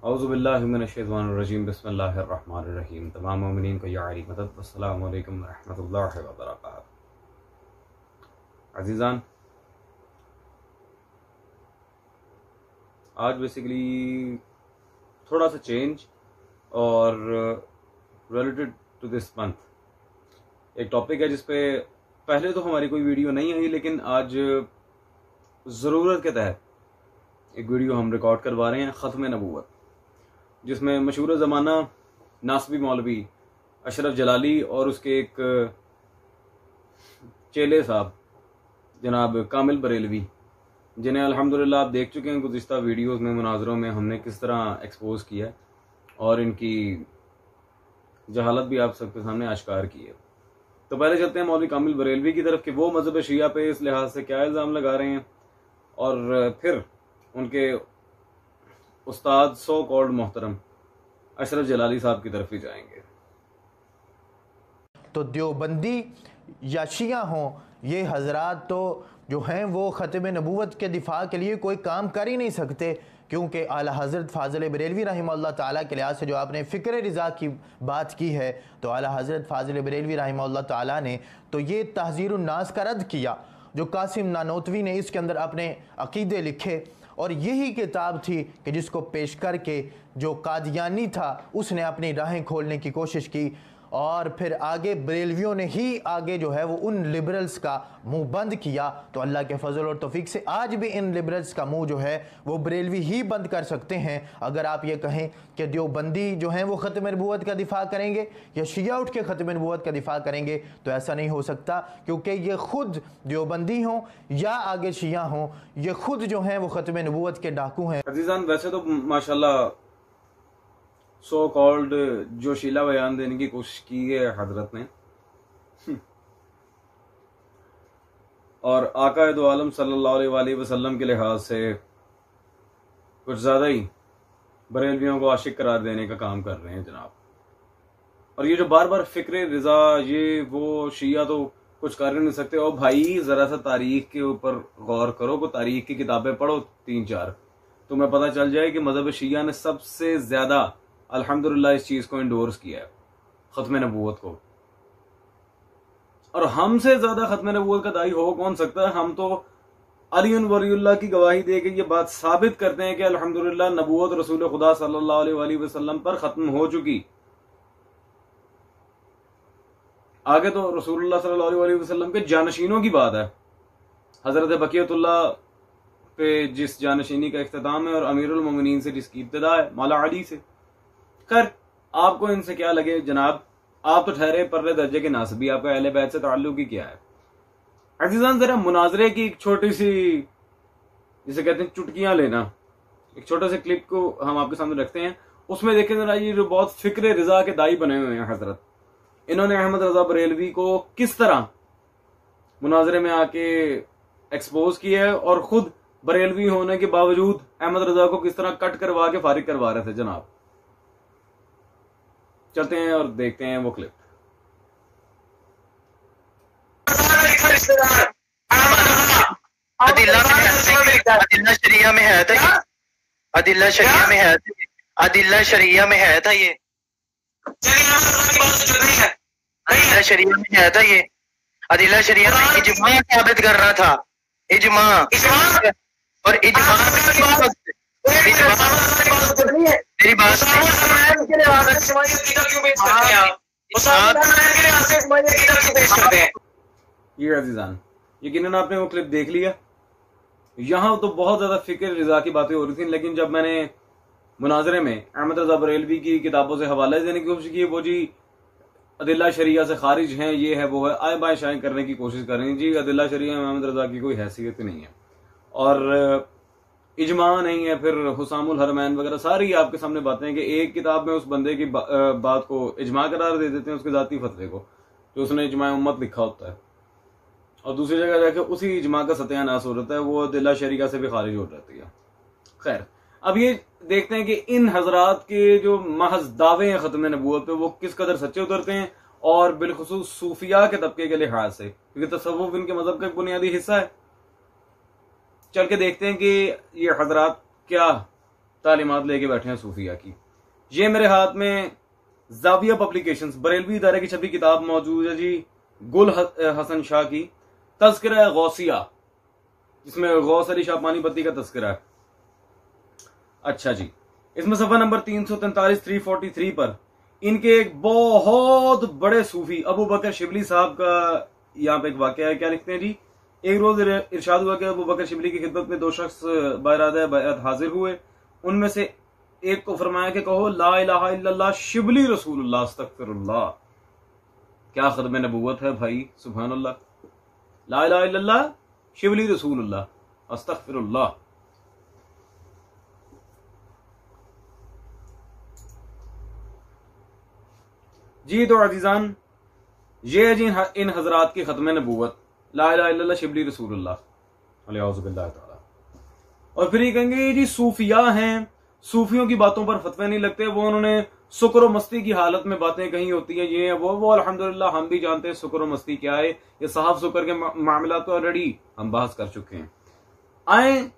औज़ुबिल्लाहि मिनश्शैतानिर्रजीम बिस्मिल्लाहिर्रहमानिर्रहीम। तमाम मोमिनीन को या अली मदद। अस्सलामु अलैकुम रहमतुल्लाहि व बरकातुहू। अज़ीज़ान, आज बेसिकली थोड़ा सा चेंज और रिलेटेड टू दिस मंथ एक टॉपिक है जिस पे पहले तो हमारी कोई वीडियो नहीं आई, लेकिन आज ज़रूरत के तहत एक वीडियो हम रिकॉर्ड करवा रहे हैं, ख़त्म नबूवत, जिसमें मशहूर ज़माना नासबी मौलवी अशरफ जलाली और उसके एक चेले साहब जनाब कामिल बरेलवी, जिन्हें अल्हम्दुलिल्लाह आप देख चुके हैं गुज़िश्ता वीडियोस में, मुनाजरों में हमने किस तरह एक्सपोज किया और इनकी जहालत भी आप सबके सामने आश्कार की है। तो पहले चलते हैं मौलवी कामिल बरेलवी की तरफ कि वो मजहब शिया पे इस लिहाज से क्या इल्ज़ाम लगा रहे हैं, और फिर उनके उस्ताद सो कॉल्ड मोहतरम अशरफ जलाली साहब की तरफ ही जाएंगे। तो देवबंदी या शिया हों, ये हजरात तो जो हैं वो ख़त्म नबूवत के दिफा के लिए कोई काम कर ही नहीं सकते, क्योंकि आला हज़रत फ़ाज़िल बरेलवी रहमतुल्लाह ताला के लिहाज से जो आपने फ़िक्र रिज़ा की बात की है, तो आला हज़रत फ़ाज़िल बरेलवी रहमतुल्लाह ताला ने तो ये तहज़ीरुन नास का रद्द किया, जो कासिम नानोतवी ने इसके अंदर अपने अक़ीदे लिखे, और यही किताब थी कि जिसको पेश करके जो कादियानी था उसने अपनी राहें खोलने की कोशिश की, और फिर आगे बरेलवियों ने ही आगे जो है वो उन लिबरल्स का मुंह बंद किया। तो अल्लाह के फजल और तौफीक से आज भी इन लिबरल्स का मुंह जो है वो बरेलवी ही बंद कर सकते हैं। अगर आप ये कहें कि देवबंदी जो हैं वो ख़त्म नबूवत का दिफा करेंगे या शिया उठ के ख़त्म नबूवत का दिफा करेंगे, तो ऐसा नहीं हो सकता, क्योंकि ये खुद देवबंदी हों या आगे शिया हों, ये खुद जो हैं वो ख़त्म नबूवत के डाकू हैं। अजीज़ान, वैसे तो माशाल्लाह सो कॉल्ड जोशीला बयान देने की कोशिश की है हजरत ने, और आका दो आलम सल्लल्लाहु अलैहि वसल्लम के लिहाज से कुछ ज़्यादा ही बरेलवियों को आशिक करार देने का काम कर रहे हैं जनाब। और ये जो बार बार फ़िक्र रिज़ा ये वो, शिया तो कुछ कर नहीं सकते। और भाई ज़रा सा तारीख के ऊपर गौर करो, को तारीख की किताबें पढ़ो 3-4, तुम्हें पता चल जाए कि मज़हब शिया ने सबसे ज़्यादा अल्हम्दुलिल्लाह इस चीज़ को इंडोर्स किया है, ख़त्म नबूवत को। और हमसे ज़्यादा ख़त्म नबूवत का दाई हो कौन सकता है? हम तो अली वलीउल्लाह की गवाही दे के ये बात साबित करते हैं कि अल्हम्दुलिल्लाह नबूवत रसूल खुदा सल्लल्लाहु अलैहि वसल्लम पर ख़त्म हो चुकी। आगे तो रसूलुल्लाह सल्लल्लाहु अलैहि वसल्लम के जानशीनों की बात है। हज़रत बकियतुल्लाह पे जिस जानशीनी का इख्तिताम है और अमीरुल मोमिनीन से जिसकी इब्तिदा है, मौला अली से। खैर, आपको इनसे क्या लगे जनाब, आप तो ठहरे पर्रे दर्जे के नासबी, आपका अहले बैत से ताल्लुक ही क्या है? अज़ीज़ान, जरा मुनाजरे की एक छोटी सी, जिसे कहते हैं चुटकियां लेना, एक छोटे से क्लिप को हम आपके सामने रखते हैं। उसमें देखें जरा, ये जो बहुत फिक्र रिजा के दाई बने हुए हैं हजरत, इन्होंने अहमद रजा बरेलवी को किस तरह मुनाजरे में आके एक्सपोज किया है, और खुद बरेलवी होने के बावजूद अहमद रजा को किस तरह कट करवा के फारिग करवा रहे थे जनाब। चलते हैं और देखते हैं वो क्लिप। अदिल्ला शरिया में है था ये, अदिल्ला शरिया में है, अदिल्ला शरिया में है था ये, अदिल्ला शरिया में है था ये, अदिल्ला शरिया में इजमा साबित करना था, इजमा, और इजमा मेरी बात ये अजीजान, यकीनन आपने वो क्लिप देख लिया। यहाँ तो बहुत ज्यादा फिक्र रिजा की बातें हो रही थी, लेकिन जब मैंने मुनाजरे में अहमद रजा बरेलवी की किताबों से हवाले देने की कोशिश की, वो जी अदिल्ला शरिया से खारिज हैं, ये है वो है, आए बाएं शाएं करने की कोशिश कर रही हैं। जी अदिल्ला शरिया में अहमद रजा की कोई हैसियत नहीं है, और इजमा नहीं है, फिर हुसामुल हरमैन वगैरह सारी आपके सामने बातें हैं कि एक किताब में उस बंदे की बात को इजमा करार दे देते हैं, उसके जाती फतवे को, जो उसने इजमा उम्मत लिखा होता है, और दूसरी जगह जाके उसी इजमा का सत्यानाश हो रहता है, वो अदिल्ला शरिया से भी खारिज हो जाती है। खैर, अब ये देखते हैं कि इन हजरात के जो महज दावे हैं ख़त्म नबूवत पे, वो किस कदर सच्चे उतरते हैं, और बिलखुसूस सूफिया के तबके के लिहाज से, क्योंकि तसव्वुफ इनके मजहब का एक बुनियादी हिस्सा है। चल के देखते हैं कि ये हजरात क्या तालीमात लेके बैठे हैं सूफिया की। ये मेरे हाथ में जाविया पब्लिकेशंस बरेलवी इदारे की छपी किताब मौजूद है जी, गुल हसन शाह की तज़किरा गौसिया, जिसमें गौस अली शाह पानीपती का तज़किरा है। अच्छा जी, इसमें सफा नंबर 343 343 पर इनके एक बहुत बड़े सूफी अबू बकर शिबली साहब का यहाँ पे एक वाकया है। क्या लिखते हैं जी, एक रोज इरशाद हुआ कि अबू बकर शिबली की खिदमत में 2 शख्स बाइरादा बैअत हाजिर हुए। उनमें से एक को फरमाया कि कहो ला इलाहा इल्लल्लाह शिबली रसूलुल्लाह अस्तगफिरुल्लाह। क्या खत्म नबूवत है भाई, सुभान अल्लाह। ला इलाहा इल्लल्लाह शिबली रसूलुल्लाह अस्तगफिरुल्लाह। जी तो अजीजान, ये है जी इन हजरात की खत्म नबूवत, ला इलाहा इल्लल्लाह शिबली रसूलुल्लाह अलैहि ताला। और फिर ये कहेंगे जी सूफिया हैं, सूफियों की बातों पर फतवे नहीं लगते, वो उन्होंने सुकर मस्ती की हालत में बातें कही होती हैं, ये है वो अल्हम्दुलिल्लाह हम भी जानते हैं सुकर मस्ती क्या है। ये साहब सुकर के मामला तो ऑलरेडी हम बहस कर चुके हैं। आए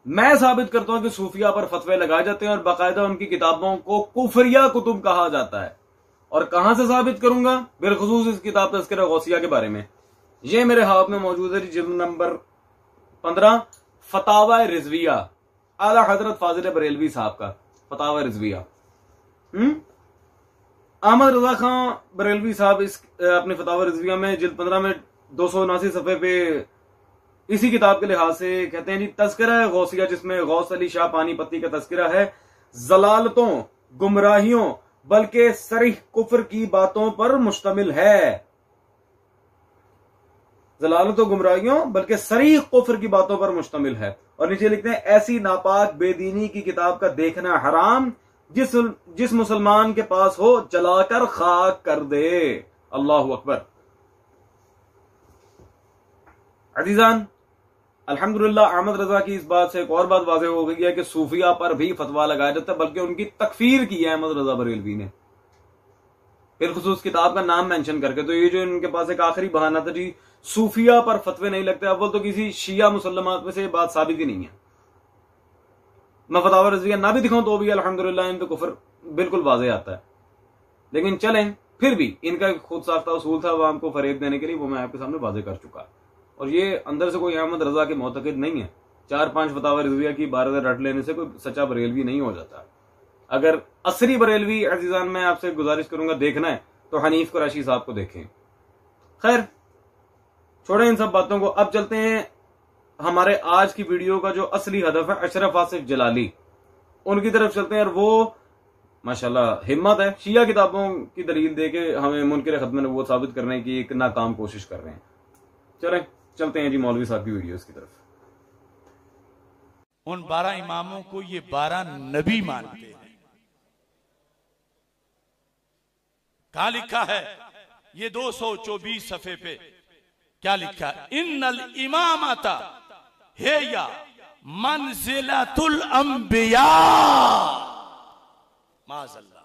मैं साबित करता हूं कि सूफिया पर फतवे लगाए जाते हैं और बाकायदा उनकी किताबों को कुफरिया कुतुब कहा जाता है। और कहां से साबित करूंगा, बिलखुसूस इस किताब तज़किरा गौसिया के बारे में। ये मेरे हाथ में मौजूद है जिल्द नंबर 15 फतावा रिजविया, आला हजरत फाजिल बरेलवी साहब का फतावा रिजविया। अहमद रजा खान बरेलवी साहब इस अपने फतावा रिजविया में जिल्द 15 में 279 सफे पे इसी किताब के लिहाज से कहते हैं जी, तज़किरा गौसिया जिसमें गौस अली शाह पानीपती का तज़किरा है, जलालतों गुमराहियों बल्कि सरीह कुफ्र की बातों पर मुश्तमिल है। जलालतों गुमराहियों बल्कि सरीह कुफ्र की बातों पर मुश्तमिल है। और नीचे लिखते हैं, ऐसी नापाक बेदीनी की किताब का देखना हराम, जिस मुसलमान के पास हो जलाकर खाक कर दे। अल्लाहु अकबर। अजीजान, अल्हम्दुलिल्लाह अहमद रजा की इस बात से एक और बात वाज़ेह हो गई है कि सूफिया पर भी फतवा लगाया जाता है, बल्कि उनकी तकफीर की है अहमद रजा बरेलवी ने, बिलखुसूस किताब का नाम मेंशन करके। तो ये जो इनके पास एक आखिरी बहाना था जी, सूफिया पर फतवे नहीं लगते, अव्वल तो किसी शिया मुसलमात में से बात साबित ही नहीं है। मैं फतावा रज़विया ना भी दिखाऊं तो भी अल्हम्दुलिल्लाह इन पे कुफर बिल्कुल वाज़ेह आता है। लेकिन चलें, फिर भी इनका खुद साख्ता उसूल था आवाम को फरेब देने के लिए, वो मैं आपके सामने वाज़ेह कर चुका। और ये अंदर से कोई अहमद रजा के मोतक़िद नहीं है। 4-5 फतावा रिज़विया की इबारत रट लेने से कोई सच्चा बरेलवी नहीं हो जाता। अगर असली बरेलवी अजीजान, मैं आपसे गुजारिश करूंगा देखना है तो हनीफ कुरैशी साहब को देखें। खैर छोड़ें इन सब बातों को, अब चलते हैं हमारे आज की वीडियो का जो असली हदफ है, अशरफ आसिफ जलाली, उनकी तरफ चलते हैं। और वो माशाल्लाह हिम्मत है, शिया किताबों की दलील दे के हमें मुनकिर खत्म नबूवत साबित करने की एक नाकाम कोशिश कर रहे हैं। चलें चलते हैं जी मौलवी साहब की वीडियोस की तरफ। उन 12 इमामों को ये 12 नबी मानते हैं। कहां लिखा है ये 224 सफे पे क्या लिखा है, इन्नल इमामता है या मंजिलतुल अंबिया। माज़अल्लाह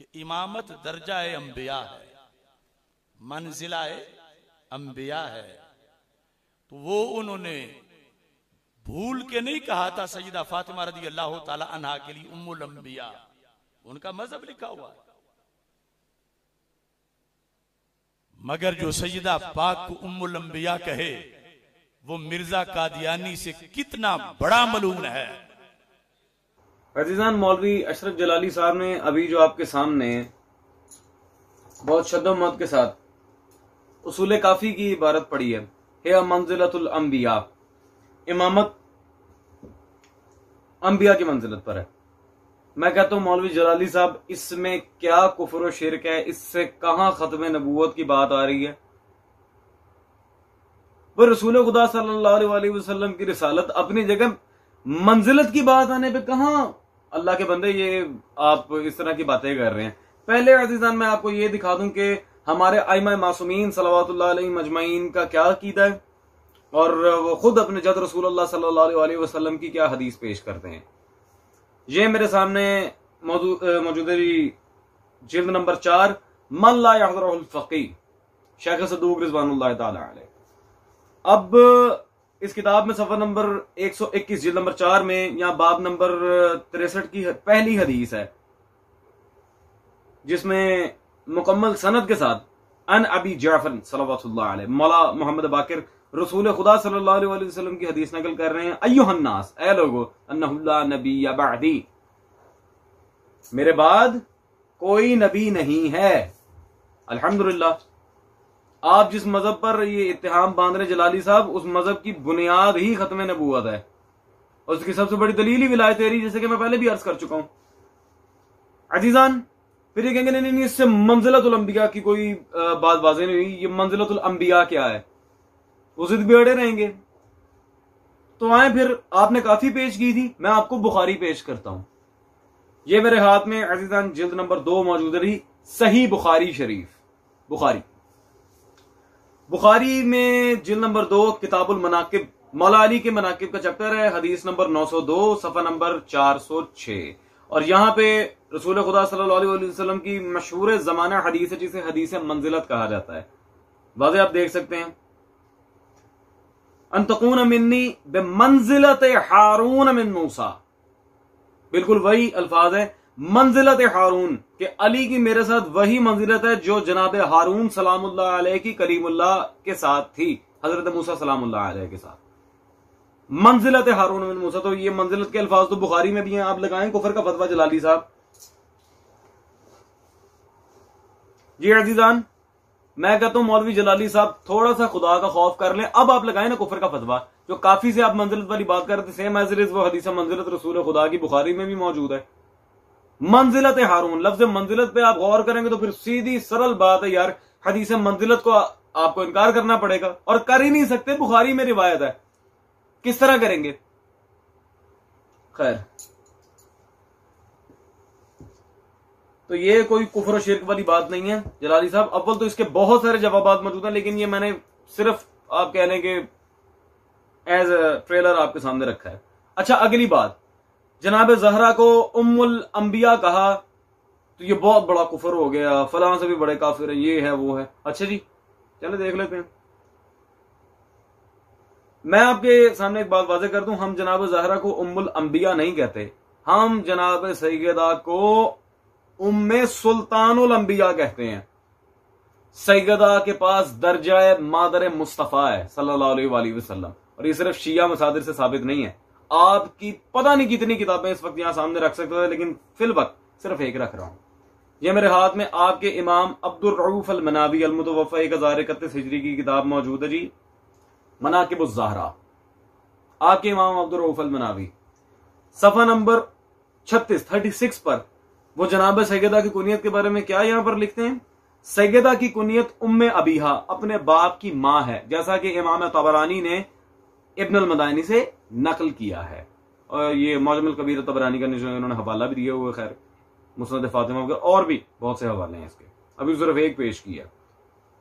कि इमामत दर्जा अंबिया है, मंजिला अंबिया है। तो वो उन्होंने भूल के नहीं कहा था सैयदा फातिमा रज़ी अल्लाह ताला अन्हा के लिए उम्मुल अंबिया, उनका मजहब लिखा हुआ है। मगर जो सैयदा पाक को उम्मुल अंबिया कहे वो मिर्जा कादियानी से कितना बड़ा मलून है। अजीजान, मौलवी अशरफ जलाली साहब ने अभी जो आपके सामने बहुत शद्दोमत के साथ उसूल काफी की इबारत पढ़ी है मंजिलतुल अंबिया, इमामत अंबिया की मंजिलत पर है। मैं कहता हूं मौलवी जलाली साहब, इसमें क्या कुफ्र और शिरक है, इससे कहां खत्म नबूवत की बात आ रही है। वो रसूल खुदा सल्लल्लाहु अलैहि वसल्लम की रिसालत अपनी जगह, मंजिलत की बात आने पे कहां अल्लाह के बंदे ये आप इस तरह की बातें कर रहे हैं। पहले अजीजान मैं आपको ये दिखा दूं कि हमारे आइमा मासूमीन सल्लल्लाहु अलैहि मजमाइन का क्या अकीदा है और वो खुद अपने जद रसूलुल्लाह सल्लल्लाहु अलैहि वसल्लम की क्या हदीस पेश करते हैं। ये मेरे सामने मौजूद है जिल्द नंबर 4 मन ला यहज़ुरुल फ़क़ीह, शेख सदूक रिज़वानुल्लाह ताला अलैह। अब इस किताब में सफर नंबर 121 जिल्द नंबर 4 में या बाब नंबर 63 की पहली हदीस है, जिसमें मुकम्मल सनद के साथ अन अबी जाफर सल्लल्लाहु अलैहि मौला मोहम्मद बाकिर रसूल खुदा सल्लल्लाहु अलैहि वसल्लम की हदीस नकल कर रहे हैं। अय्युहन्नास, ए लोगो, अन्नहु ला नबिय्य बअदी, मेरे बाद कोई नबी नहीं है। अल्हम्दुलिल्लाह, आप जिस मजहब पर ये इत्तिहाम बांध रहे जलाली साहब, उस मजहब की बुनियाद ही खत्म नबूवत है, और उसकी सबसे बड़ी दलील ही विलायत तेरी, जैसे कि मैं पहले भी अर्ज कर चुका हूं। अजीजान, फिर ये कहेंगे नहीं नहीं, इससे मंजिलतुल अंबिया की कोई बात वाज़ेह नहीं हुई, ये मंजिलतुल अंबिया क्या है, वो जिद भी अड़े रहेंगे। तो आए, फिर आपने काफी पेश की थी, मैं आपको बुखारी पेश करता हूं। ये मेरे हाथ में अजीजान जिल्द नंबर 2 मौजूद रही, सही बुखारी शरीफ। बुखारी में जिल्द नंबर 2 किताबुल मनाकिब, मौला अली के मनाकिब का चैप्टर है, हदीस नंबर 902, सफा नंबर 406। और यहां पे रसूल खुदा सल्लल्लाहु अलैहि वसल्लम की मशहूर जमाना हदीस है, जिसे हदीस मंजिलत कहा जाता है। वाज़े आप देख सकते हैं, अंतकून मिन्नी बेमंजिलत हारून मिन मूसा, बिल्कुल वही अल्फाज है, मंजिलत हारून के अली की मेरे साथ वही मंजिलत है जो जनाब हारून सलामुल्लाह अलैह की कलीमुल्लाह के साथ थी, हजरत मूसा सलामुल्लाह अलैह के साथ। मंजिलत हारून मिन मूसा, तो ये मंजिलत के अल्फाज तो बुखारी में भी हैं। आप लगाएं कुफर का फतवा जलाली साहब। जी अजीजान, मैं कहता हूं मौलवी जलाली साहब थोड़ा सा खुदा का खौफ कर लें। अब आप लगाएं ना कुफर का फतवा, जो काफी से आप मंजिलत वाली बात कर रहे थे, सेम एज इट इज वो हदीस मंजिलत रसूल खुदा की बुखारी में भी मौजूद है। मंजिलत हारून, लफ्ज मंजिलत पे आप गौर करेंगे तो फिर सीधी सरल बात है यार, हदीस मंजिलत को आपको इनकार करना पड़ेगा, और कर ही नहीं सकते, बुखारी में रिवायत है, किस तरह करेंगे। खैर, तो ये कोई कुफर और शिर्क वाली बात नहीं है जलाली साहब। अव्वल तो इसके बहुत सारे जवाब मौजूद हैं, लेकिन ये मैंने सिर्फ आप कह लें कि एज ट्रेलर आपके सामने रखा है। अच्छा, अगली बात, जनाब जहरा को उम्मुल अंबिया कहा तो ये बहुत बड़ा कुफर हो गया, फलां से भी बड़े काफिर है, ये है वो है। अच्छा जी, चलो देख लेते हैं। मैं आपके सामने एक बात वाज़ेह कर दूं, हम जनाब जहरा को उम्मुल अंबिया नहीं कहते, हम जनाब सैयदा को उम्मे सुल्तानुल अंबिया कहते हैं। सैयदा के पास दर्जा मादर मुस्तफा है सल्लल्लाहु अलैहि वसल्लम, और ये सिर्फ शिया मसादिर से साबित नहीं है। आपकी पता नहीं कितनी किताबें इस वक्त यहां सामने रख सकते हैं, लेकिन फिल वक्त सिर्फ एक रख रहा हूं। यह मेरे हाथ में आपके इमाम अब्दुल रऊफ अल मनावी अल मुतवफ़ा 1031 हिजरी की किताब मौजूद है जी, मनाकिबुज़ ज़हरा, आपके इमाम अब्दुल रऊफ अल मनावी, सफा नंबर 36 पर वो जनाब सैयदा की कुनियत के बारे में क्या यहां पर लिखते हैं। सैयदा की कुनियत उम्मे अबीहा, अपने बाप की मां है, जैसा कि इमाम तबरानी ने इब्न अल मदानी से नकल किया है, और ये मौजमुल कबीर तबरानी का इन्होंने हवाला भी दिया हुआ। खैर, मुस्नद फातिमा वगैरह और भी बहुत से हवाले हैं इसके, अभी सिर्फ एक पेश किया।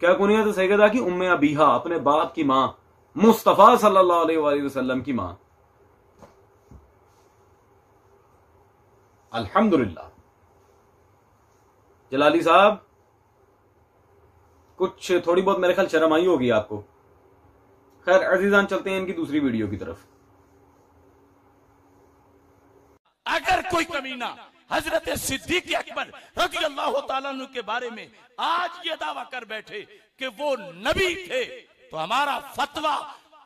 क्या कुनियत सैयदा की उम्मे अबीहा, अपने बाप की मां, मुस्तफा सल्लल्लाहु अलैहि वसल्लम की मां। अल्हम्दुलिल्लाह जलाली साहब, कुछ थोड़ी बहुत मेरे ख्याल शर्म आई होगी आपको। खैर अजीजान, चलते हैं इनकी दूसरी वीडियो की तरफ। अगर कोई कमीना हजरत सिद्दीक अकबर रज़ी अल्लाह तआला अन्हु के बारे में आज ये दावा कर बैठे कि वो नबी थे, तो हमारा फतवा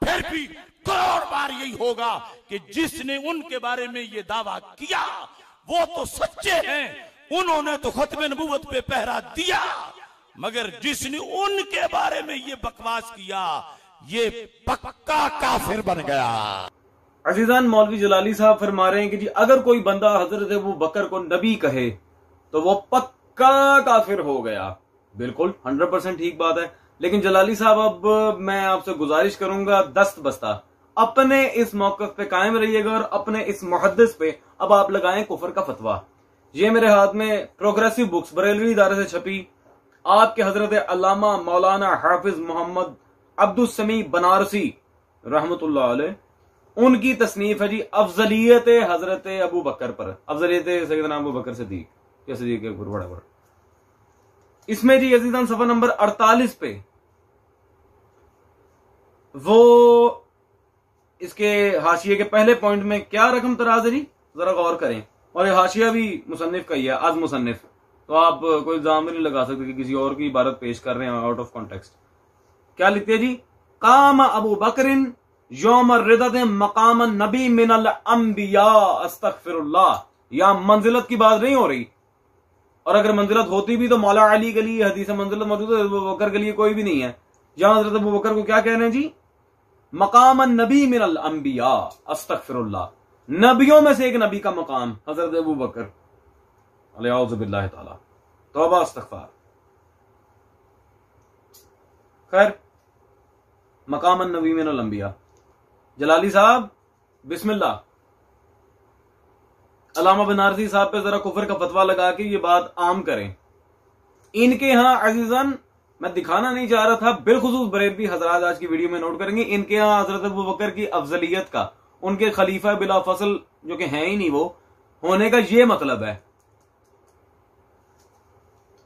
फिर भी करोड़ बार यही होगा कि जिसने उनके बारे में ये दावा किया वो तो सच्चे हैं, उन्होंने तो खत्म नबूवत पे पहरा दिया, मगर जिसने उनके बारे में ये बकवास किया ये पक्का काफिर बन गया। अजीजान, मौलवी जलाली साहब फरमा रहे हैं कि जी अगर कोई बंदा हजरत अबू बकर को नबी कहे तो वो पक्का काफिर हो गया। बिल्कुल 100% ठीक बात है, लेकिन जलाली साहब अब मैं आपसे गुजारिश करूंगा, दस्त बस्ता अपने इस मौकफ पे कायम रहिएगा और अपने इस मुहद्दिस पे अब आप लगाएं कुफर का फतवा। ये मेरे हाथ में प्रोग्रेसिव बुक्स बरेलवी इदारे से छपी आपके हजरत अल्लामा मौलाना हाफिज मोहम्मद अब्दुल समी बनारसी रहमतुल्लाह अलैह, उनकी तसनीफ है जी अफजलियत हजरत अबू बकर पर, अफजलियत सैयदना अबू बकर सिद्दीक या सिद्दीक अकबर बड़ा बड़ा। इसमें जी अजीजान सफा नंबर 48 पे वो इसके हाशिए के पहले पॉइंट में क्या रकम तराज है जी, जरा गौर करें। और ये हाशिया भी मुसन्निफ का ही है, आज मुसन्निफ, तो आप कोई इल्जाम नहीं लगा सकते कि किसी और की इबारत पेश कर रहे हैं आउट ऑफ कॉन्टेक्स्ट। क्या लिखते हैं जी, काम अबू बकरिन यौम रिदत मकाम नबी मिनल अंबिया अस्तगफिरुल्लाह। यहां मंजिलत की बात नहीं हो रही, और अगर मंजिलत होती भी तो मौला अली के लिए हदीस मंजिलत मौजूद है, अबू बकर के लिए कोई भी नहीं है। जहां हजरत अबू बकर को क्या कह रहे हैं जी, मकाम नबी मिनल अंबिया अस्तगफिरुल्लाह, नबियों में से एक नबी का मकाम हजरत अबू बकर अलैहि ताला, तौबा इस्तगफार। खैर, मकाम नबी मिनल अंबिया, जलाली साहब बिस्मिल्लाह, अलामा बनारसी साहब पे जरा कुफर का फतवा लगा के ये बात आम करें। इनके यहां अजीजन, मैं दिखाना नहीं चाह रहा था, बिलखुसूस बरेलवी हजरात आज की वीडियो में नोट करेंगे, इनके यहां हजरत अबू बकर की अफजलियत का, उनके खलीफा बिला फसल जो कि हैं ही नहीं वो होने का ये मतलब है।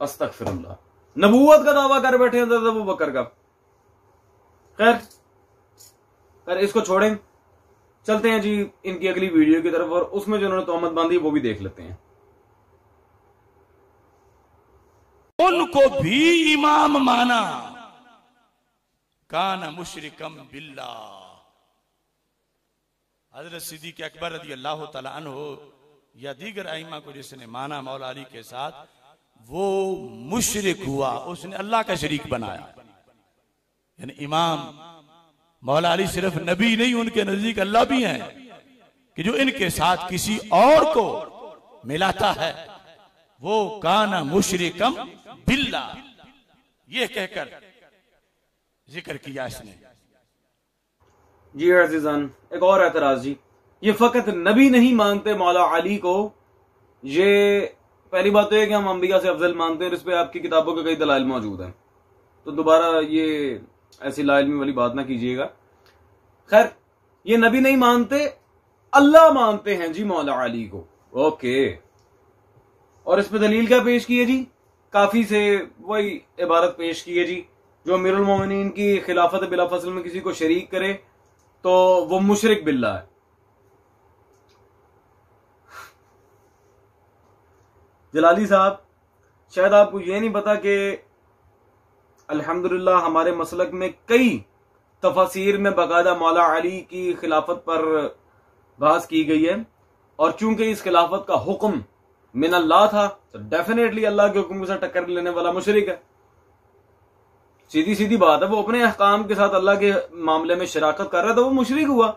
अस्तगफिरुल्लाह, नबूवत का दावा कर बैठे हजरत अबू बकर का। खैर इसको छोड़ें, चलते हैं जी इनकी अगली वीडियो की तरफ, और उसमें जो उन्होंने तोहमत बांधी वो भी देख लेते हैं। उनको भी इमाम माना, काना मुशरिकम बिल्लाह। हजरत सिद्दीक अकबर रज़ी अल्लाह तआला अन्हु या दीगर आइमा को जिसने माना मौला अली के साथ, वो मुशरिक हुआ, उसने अल्लाह का शरीक बनाया। यानी इमाम मौला अली सिर्फ नबी नहीं, उनके नजदीक अल्लाह भी हैं, कि जो इनके साथ किसी और को मिलाता है वो काना मुशरिकम बिल्लाह, ये कहकर जिक्र किया इसने। जी अजीजान, एक और एतराज जी, ये फकत नबी नहीं मानते मौला अली को, ये पहली बात तो है कि हम अंबिया से अफजल मानते हैं, इस पे आपकी किताबों के कई दलाइल मौजूद हैं, तो दोबारा ये ऐसी लाइलमी वाली बात ना कीजिएगा। खैर, ये नबी नहीं मानते, अल्लाह मानते हैं जी मौला अली को। ओके, और इस पे दलील क्या पेश की है जी, काफी से वही इबारत पेश की है जी, जो अमीरुल मोमिनीन की खिलाफत बिला फसल में किसी को शरीक करे तो वो मुशरिक बिल्लाह है। जलाली साहब, शायद आपको ये नहीं पता कि अल्हम्दुलिल्लाह हमारे मसलक में कई तफसीर में बाकायदा मौला अली की खिलाफत पर बहस की गई है, और चूंकि इस खिलाफत का हुक्म मिन अल्लाह था तो डेफिनेटली अल्लाह के हुक्म से टक्कर लेने वाला मुशरिक है। सीधी सीधी बात है, वो अपने अहकाम के साथ अल्लाह के मामले में शराकत कर रहा था, वो मुशरिक हुआ।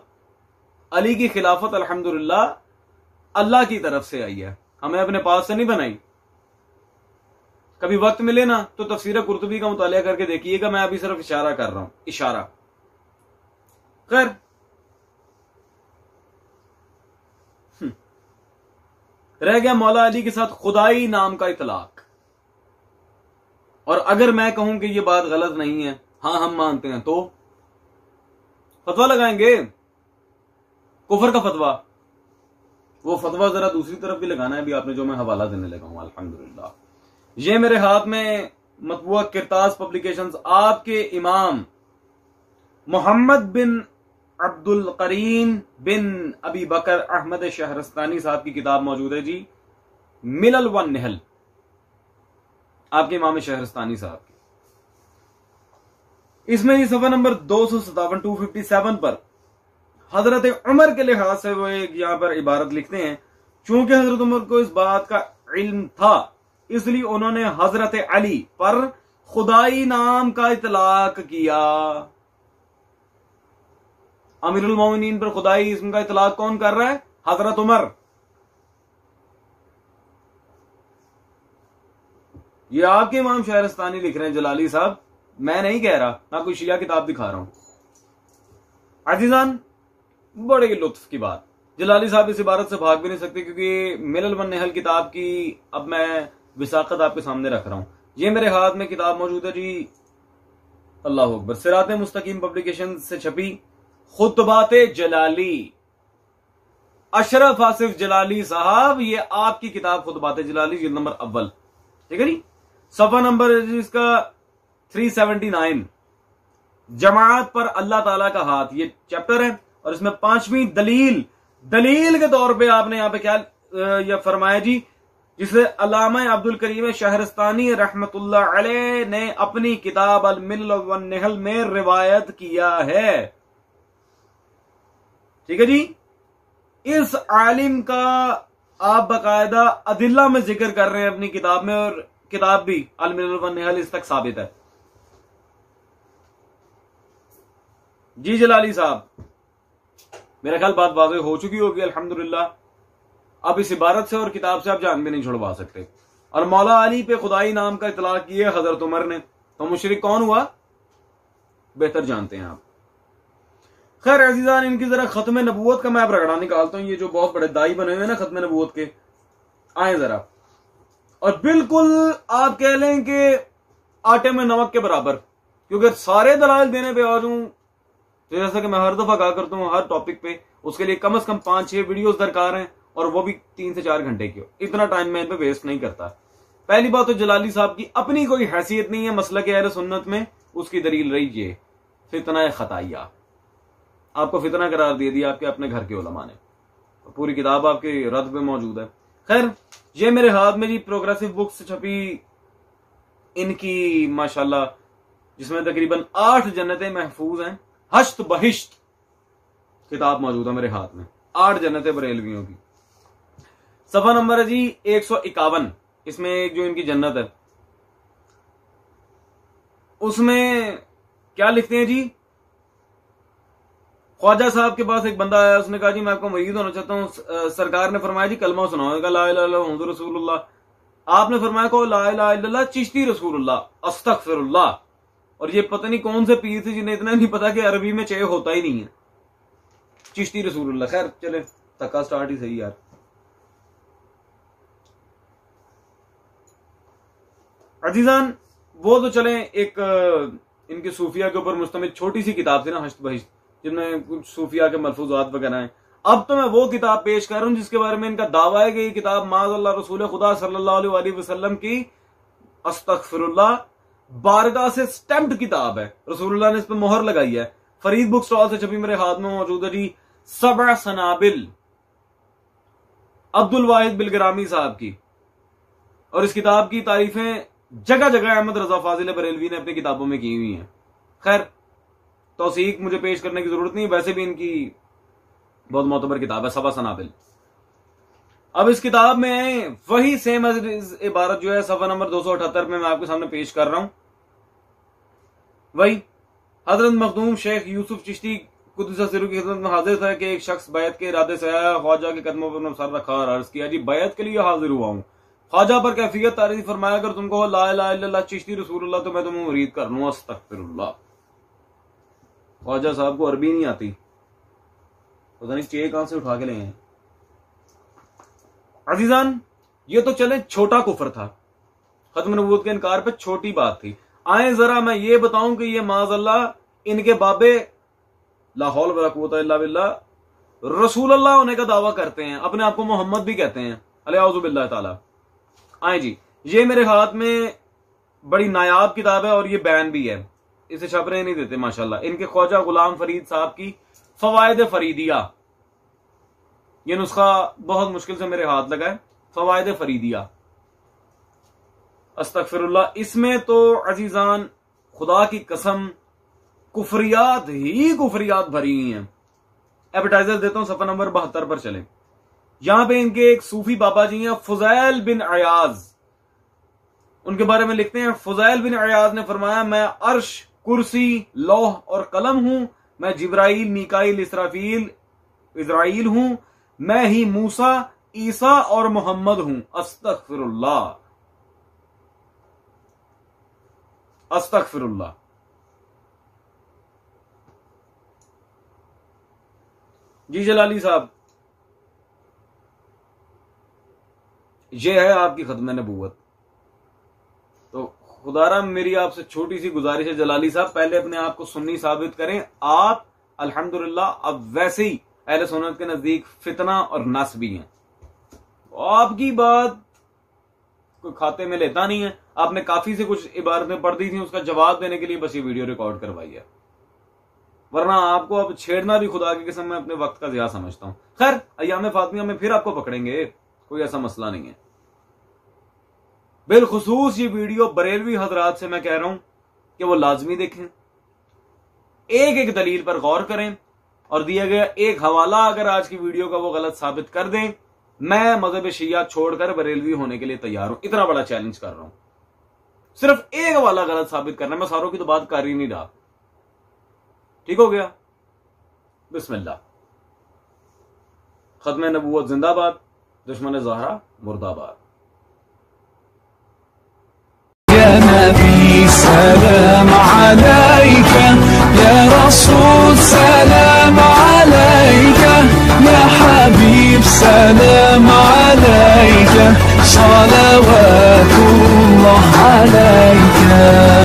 अली की खिलाफत अल्हम्दुलिल्लाह अल्लाह की तरफ से आई है, हमें अपने पास से नहीं बनाई। कभी वक्त मिले ना तो तफसीर कुर्तुबी का मुतालिया करके देखिएगा, मैं अभी सिर्फ इशारा कर रहा हूं, इशारा। खैर, रह गया मौला अली के साथ खुदाई नाम का इतलाक। और अगर मैं कहूं कि यह बात गलत नहीं है, हां हम मानते हैं, तो फतवा लगाएंगे, कुफर का फतवा। वो फतवा जरा दूसरी तरफ भी लगाना है, अभी आपने जो मैं हवाला देने लगा हूं अल्हम्दुलिल्लाह। ये मेरे हाथ में मतबूआ किरताज पब्लिकेशंस, आपके इमाम मोहम्मद बिन अब्दुल करीम बिन अबी बकर अहमद शहरस्तानी साहब की किताब मौजूद है जी, मिलल वन नहल, आपके इमाम शहरस्तानी साहब की। इसमें ये सफा नंबर 257 257 पर हजरत उमर के लिहाज से वो एक यहां पर इबारत लिखते हैं, चूंकि हजरत उमर को इस बात का इल्म था इसलिए उन्होंने हजरत अली पर खुदाई नाम का इतलाक किया। अमीरुल मोमिनीन पर खुदाई इसम का इतलाक कौन कर रहा है? हजरत उमर। ये आपके इमाम शहरस्तानी लिख रहे हैं जलाली साहब, मैं नहीं कह रहा, ना कोई शिया किताब दिखा रहा हूं। अजीजान, बड़े लुत्फ की बात, जलाली साहब इस इबारत से भाग भी नहीं सकते, क्योंकि मिलल वन नहल किताब की अब मैं विसाखत आपके सामने रख रहा हूं। ये मेरे हाथ में किताब मौजूद है जी, अल्लाह अकबर, सिरात मुस्तकीम पब्लिकेशन से छपी खुतबाते जलाली, अशरफ आसिफ जलाली साहब, ये आपकी किताब खुतबाते जलाली, जिल्द नंबर अव्वल, ठीक है जी। सफा नंबर इसका 379, जमात पर अल्लाह ताला का हाथ, ये चैप्टर है, और इसमें पांचवी दलील के तौर पे आपने यहां पे क्या यह फरमाया जी, जिसे अल्लामा अब्दुल करीम शहरस्तानी रहमतुल्लाह अलैह ने अपनी किताब अल मिल्ल वन निहल में रिवायत किया है। ठीक है जी, इस आलिम का आप बाकायदा अदिल्ला में जिक्र कर रहे हैं अपनी किताब में, और किताब भी अल मिल्ल वन निहल इस तक साबित है। जी जलाली साहब, मेरा ख्याल बात वाज़ेह हो चुकी होगी अल्हम्दुलिल्लाह। अब इस इबारत से और किताब से आप जान भी नहीं छुड़वा सकते। और मौला अली पे खुदाई नाम का इतलाक किया हजरत उमर ने, तो मुशरिक कौन हुआ बेहतर जानते हैं आप। खैर अजीजान, इनकी जरा खत्म नबूवत का मैं अब रगड़ा निकालता हूं। ये जो बहुत बड़े दाई बने हुए हैं ना खत्म नबूवत के, आए जरा, और बिल्कुल आप कह लें कि आटे में नमक के बराबर, क्योंकि सारे दलाइल देने पे आ जाऊं तो जैसा कि मैं हर दफा कहा करता हूं हर टॉपिक पे, उसके लिए कम से कम 5-6 वीडियोस दरकार हैं, और वो भी 3 से 4 घंटे की हो। इतना टाइम मैं इन पे वेस्ट नहीं करता। पहली बात तो जलाली साहब की अपनी कोई हैसियत नहीं है मसलक अहले सुन्नत में, उसकी दलील रही ये फितना खताइया, आपको फितना करार दे दिया आपके अपने घर के उलमा ने। तो पूरी किताब आपके रद पे मौजूद है। खैर, ये मेरे हाथ में जी प्रोग्रेसिव बुक्स छपी इनकी माशाल्लाह, जिसमें तकरीबन 8 जन्नतें महफूज हैं, हश्त बहिश्त किताब मौजूद है मेरे हाथ में, 8 जन्नतें बरेलवियों की। सफा नंबर है जी 151। इसमें एक जो इनकी जन्नत है उसमें क्या लिखते हैं जी, ख्वाजा साहब के पास एक बंदा आया, उसने कहा जी मैं आपको मुरीद होना चाहता हूं। सरकार ने फरमाया जी कलमा सुनाओ, ला इलाहा इल्लल्लाह मुहम्मदुर रसूलुल्लाह। आपने फरमाया को ला इलाहा इल्लल्लाह चिश्ती रसूलुल्लाह अस्तगफिरुल्लाह। और ये पता नहीं कौन से पीर थे जिन्हें इतना नहीं पता कि अरबी में चे होता ही नहीं है, चिश्ती रसूलुल्लाह। खैर चले, तक्का स्टार्ट ही सही यार। अजीजान, वो तो चले एक इनके सूफिया के ऊपर मुश्तमिल छोटी सी किताब थी ना हश्त बहिश्त, जिनमें कुछ सूफिया के मलफूजात वगैरह हैं। अब तो मैं वो किताब पेश कर रहा हूं जिसके बारे में इनका दावा है कि ये किताब माज़अल्लाह रसूल खुदा सल्लल्लाहु अलैहि वसल्लम की अस्तगफिरुल्लाह बारगाह से स्टैम्प्ड किताब है। रसूलुल्लाह ने इस पर मोहर लगाई है। फरीद बुक स्टॉल से छपी मेरे हाथ में मौजूद है जी, 7 सनाबिल अब्दुल वाहिद बिलग्रामी साहब की। और इस किताब की तारीफें जगह जगह अहमद रजा फाजिल बरेलवी ने अपनी किताबों में की हुई हैं। खैर, तौसीक मुझे पेश करने की जरूरत नहीं, वैसे भी इनकी बहुत मोतबर किताब है 7 सनाबिल। अब इस किताब में वही सेम इबारत जो है सफा नंबर 278 में मैं आपके सामने पेश कर रहा हूं, वही हजरत मखदूम शेख यूसुफ चिश्ती कुद्दस सिर्र की खिदमत में हाजिर था कि एक शख्स बैत के इरादे से आया, ख्वाजा के कदमों पर सर रखा और अर्ज किया जी बैत के लिए हाजिर हुआ हूं। ख्वाजा पर कैफियत तारीफ फरमाया, अगर तुमको ला इलाहा इल्लल्लाह चिश्ती रसूलुल्लाह तो मैं तुम्हें मुरीद कर लूं अस्तगफिरुल्लाह। ख्वाजा साहब को अरबी नहीं आती, पता नहीं चे कहां से उठा के ले हैं। अजीजान, ये तो चले छोटा कुफर था, खत्म नबूवत के इनकार पे छोटी बात थी। आए जरा मैं ये बताऊं कि ये माज़अल्लाह इनके बाबे ला हौल वला कुव्वता इल्ला बिल्लाह रसूलुल्लाह होने का दावा करते हैं, अपने आप को मोहम्मद भी कहते हैं, अलियाउज़ु बिल्लाह ताला। आए जी, ये मेरे हाथ में बड़ी नायाब किताब है और ये बैन भी है, इसे छपने नहीं देते माशाल्लाह। इनके ख्वाजा गुलाम फरीद साहब की फवायद फरीदिया, ये नुस्खा बहुत मुश्किल से मेरे हाथ लगा है, फवायद फरीदिया अस्तगफिरुल्लाह। इसमें तो अजीजान खुदा की कसम कुफरियात ही कुफरियात भरी हुई हैं। एडवर्टाइजर देता हूं, सफा नंबर 72 पर चले। यहां पे इनके एक सूफी बाबा जी हैं फुजैल बिन अयाज, उनके बारे में लिखते हैं, फुजैल बिन अयाज ने फरमाया मैं अर्श कुर्सी लौह और कलम हूं, मैं जिब्राइल मीकाइल इसराफील इजराइल हूं, मैं ही मूसा ईसा और मोहम्मद हूं। अस्तगफिरुल्लाह अस्तगफिरुल्लाह। जी जलाली साहब, ये है आपकी खत्म नबूवत। तो खुदारा मेरी आपसे छोटी सी गुजारिश है जलाली साहब, पहले अपने आप को सुन्नी साबित करें। आप अल्हम्दुलिल्लाह अब वैसे ही अहले सुन्नत के नजदीक फितना और नस भी हैं। आपकी बात कोई खाते में लेता नहीं है। आपने काफी से कुछ इबारतें पढ़ दी थी, उसका जवाब देने के लिए बस ये वीडियो रिकॉर्ड करवाई है। वरना आपको अब छेड़ना भी खुदा की कसम मैं अपने वक्त का ज़िया समझता हूं। खैर, अय्याम फातिमा में फिर आपको पकड़ेंगे, कोई ऐसा मसला नहीं है। बिलखुसूस ये वीडियो बरेलवी हजरात से मैं कह रहा हूं कि वो लाजमी देखें, एक एक दलील पर गौर करें और दिया गया एक हवाला अगर आज की वीडियो का वो गलत साबित कर दें, मैं मजहब शिया छोड़कर बरेलवी होने के लिए तैयार हूं। इतना बड़ा चैलेंज कर रहा हूं। सिर्फ एक हवाला गलत साबित करना, मैं सारों की तो बात कर ही नहीं रहा। ठीक हो गया? बिस्मिल्लाह। खत्म नबूवत जिंदाबाद, दुश्मन ज़हरा मुर्दाबाद। नबी सलाम अलैका, या रसूल सलाम अलैका, या हबीब सलाम अलैका, सलावतुल्लाह अलैका।